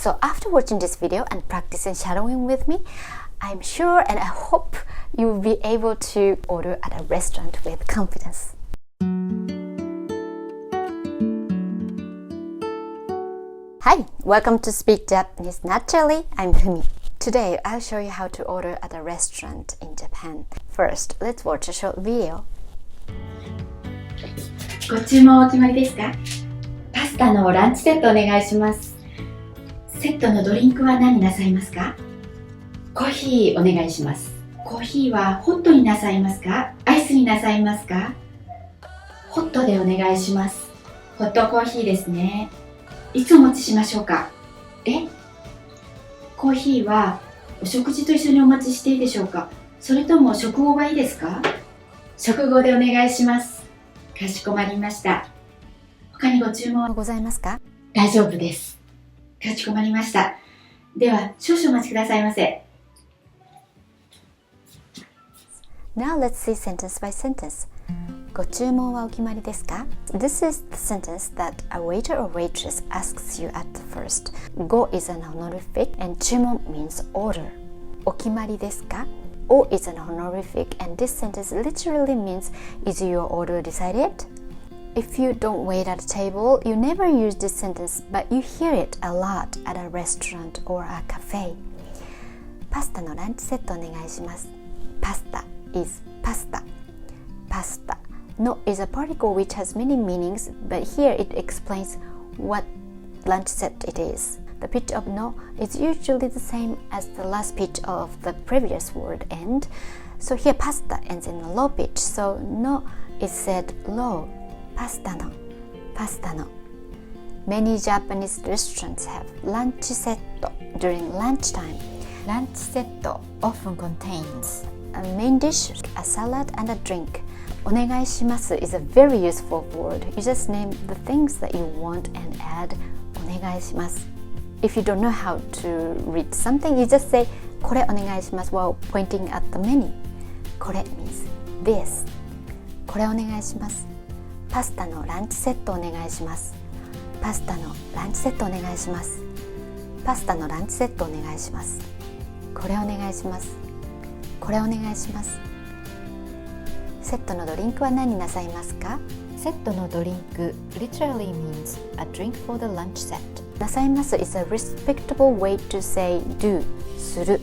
So after watching this video and practicing shadowing with me, I'm sure and I hope you will be able to order at a restaurant with confidence. Hi, welcome to Speak Japanese Naturally. I'm Fumi. Today I'll show you how to order at a restaurant in Japan. First, let's watch a short video. ご注文お決まりですか？パスタのランチセットお願いします。セットのドリンクは何なさいますか？コーヒーお願いします。コーヒーはホットになさいますか？アイスになさいますか？ホットでお願いします。ホットコーヒーですね。いつお持ちしましょうか？コーヒーはお食事と一緒にお待ちしていいでしょうか？それとも食後がいいですか？食後でお願いします。かしこまりました。他にご注文はございますか？大丈夫です。かしこまりました。では少々お待ちくださいませ。Now let's see sentence by sentence. ご注文はお決まりですか？ This is the sentence that a waiter or waitress asks you at first. ご is an honorific and 注文 means order. お決まりですか？ O is an honorific and this sentence literally means is your order decided? If you don't wait at a table, you never use this sentence, but you hear it a lot at a restaurant or a cafe. パスタのランチセットお願いします。パスタ is パスタ。パスタ No is a particle which has many meanings, but here it explains what lunch set it is. The pitch of no is usually the same as the last pitch of the previous word end. So here pasta ends in a low pitch, so no is said low. Pasta no, pasta no. Many Japanese restaurants have lunch set during lunchtime. Lunch set often contains a main dish, a salad, and a drink. お願いします is a very useful word. You just name the things that you want and add お願いします。If you don't know how to read something, you just say これお願いします while pointing at the menu. これ means this. これお願いします。パスタのランチセットお願いします。パスタのランチセットお願いします。パスタのランチセットお願いします。これお願いします。これお願いします。セットのドリンクは何になさいますか？セットのドリンク literally means a drink for the lunch set. なさいます is a respectable way to say do, する。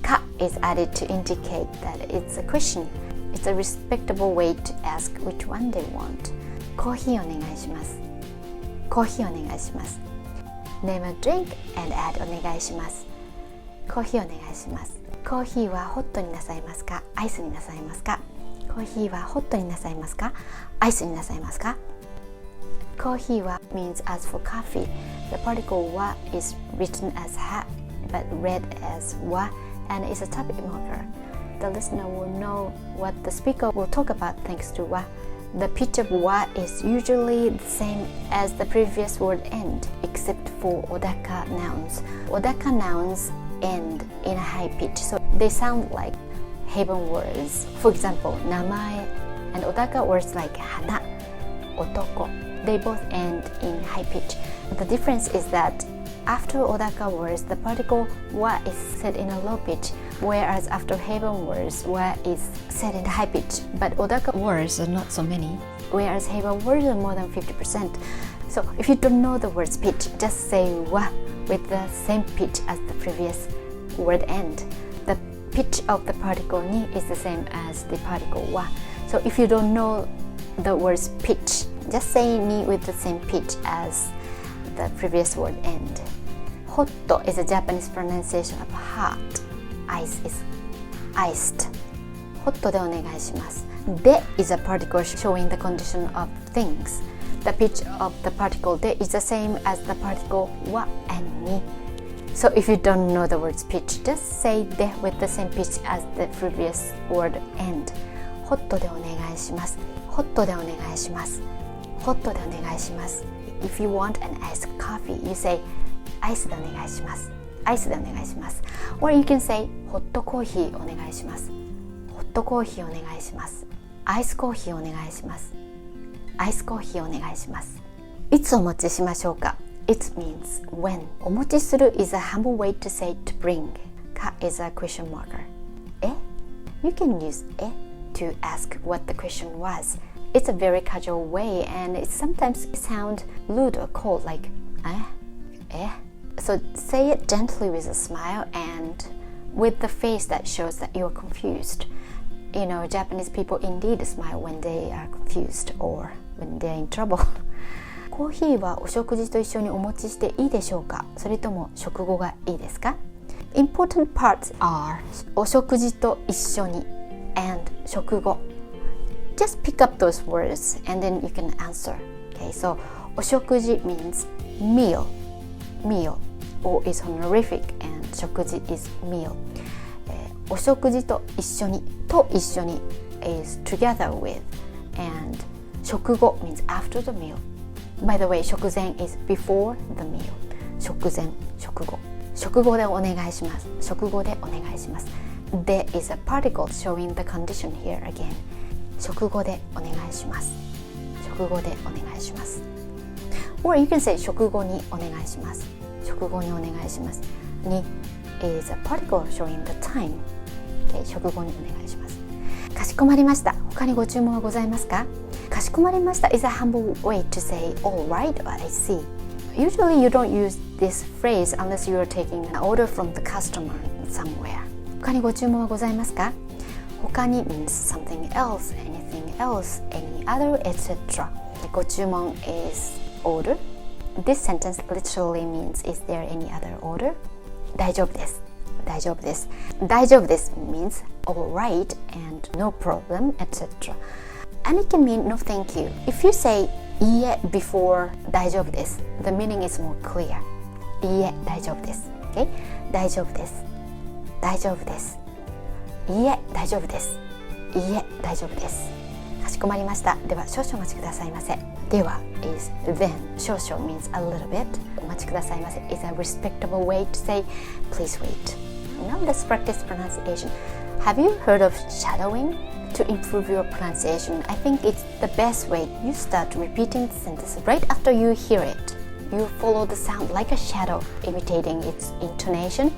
か is added to indicate that it's a question. It's a respectable way to ask which one they want. コーヒーお願いします。コーヒーお願いします。Name a drink and add お願いします。コーヒーお願いします。コーヒーはホットになさいますか？アイスになさいますか？コーヒーはホットになさいますか？アイスになさいますか？コーヒーは means as for coffee. The particle wa is written as ha but read as wa and is a topic marker. The listener will know what the speaker will talk about thanks to wa. The pitch of wa is usually the same as the previous word end, except for odaka nouns. Odaka nouns end in a high pitch, so they sound like heaven words. For example, 名前 and odaka words like 花 otoko, they both end in high pitch. The difference is that after odaka words, the particle wa is said in a low pitch, whereas after heaven words, wa is said in high pitch. But odaka words are not so many, whereas heaven words are more than 50%. So if you don't know the word's pitch, just say wa with the same pitch as the previous word end. The pitch of the particle ni is the same as the particle wa. So if you don't know the word's pitch, just say ni with the same pitch as the previous word end. Hot is a Japanese pronunciation of hot. Ice is iced. ホットでお願いします。で is a particle showing the condition of things. The pitch of the particle de is the same as the particle wa and ni. So if you don't know the word's pitch, just say de with the same pitch as the previous word end. ホットでお願いします。ホットでお願いします。ホットでお願いします。If you want an iced coffee, you say アイスでお願いします。アイスでお願いします。Or you can say ホットコーヒーお願いします。ホットコーヒーお願いします。アイスコーヒーお願いします。アイスコーヒーお願いします。いつお持ちしましょうか？ It means when. お持ちする is a humble way to say to bring. か is a question marker. え You can use え to ask what the question was. It's a very casual way and it sometimes sounds rude or cold like え So say it gently with a smile and with the face that shows that you're confused. You know, Japanese people indeed smile when they are confused or when they're in trouble. コーヒーはお食事と一緒にお持ちしていいでしょうか？それとも食後がいいですか？ Important parts are お食事と一緒に and 食後。Just pick up those words and then you can answer. Okay, so お食事 means meal or is honorific and 食事 is meal. お食事と一緒に is together with and 食後 means after the meal.By the way, 食前 is before the meal. 食前、食後。食後でお願いします。食後でお願いします。There is a particle showing the condition here again. 食後でお願いします。食後でお願いします。Or you can say 食後にお願いします。食後にお願いします。に is a particle showing the time. Okay, 食後にお願いします。かしこまりました。他にご注文はございますか？かしこまりました is a humble way to say all right or I see. Usually you don't use this phrase unless you are taking an order from the customer somewhere. 他にご注文はございますか？他に means something else, anything else, any other, etc. ご注文 is order. This sentence literally means is there any other order? 大丈夫です。大丈夫です。大丈夫です means all right and no problem, etc.And it can mean no thank you. If you say いいえ before 大丈夫です the meaning is more clear. いいえ大丈夫です okay? 大丈夫です大丈夫ですいいえ大丈夫ですいいえ大丈夫ですかしこまりましたでは少々お待ちくださいませでは is then 少々 means a little bit お待ちくださいませ is a respectable way to say please wait. Now let's practice pronunciation. Have you heard of shadowing?To improve your pronunciation, I think it's the best way. You start repeating the sentence right after you hear it. You follow the sound like a shadow, imitating its intonation,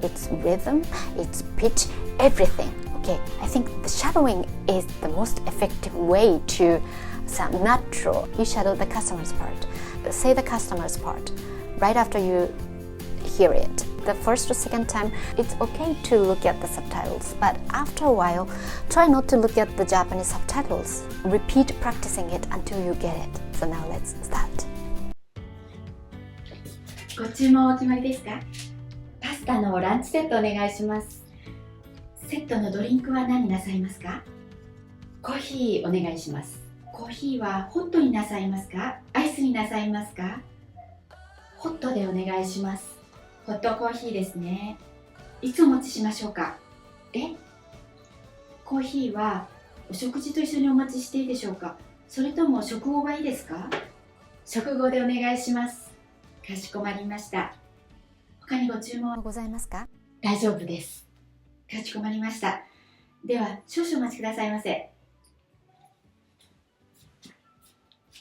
its rhythm, its pitch, everything. Okay, I think the shadowing is the most effective way to sound natural. You shadow the customer's part. Say the customer's part right after you hear it.The first or second time, it's okay to look at the subtitles, but after a while, try not to look at the Japanese subtitles. Repeat practicing it until you get it. So now let's start. ご注文お決まりですか？パスタのランチセットお願いします。セットのドリンクは何なさいますか？コーヒーお願いします。コーヒーはホットになさいますか？アイスになさいますか？ホットでお願いします。ホットコーヒーですね。いつお持ちしましょうか？コーヒーはお食事と一緒にお待ちしていいでしょうか？それとも食後がいいですか？食後でお願いします。かしこまりました。他にご注文はございますか？大丈夫です。かしこまりました。では少々お待ちくださいませ。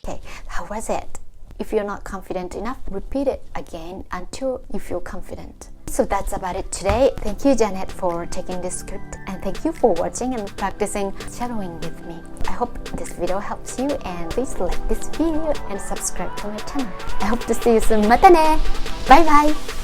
Okay, how was it?If you're not confident enough, repeat it again until you feel confident. So that's about it today. Thank you, Janet, for taking this script, and thank you for watching and practicing shadowing with me. I hope this video helps you, and please like this video and subscribe to my channel. I hope to see you soon. またね! Bye bye!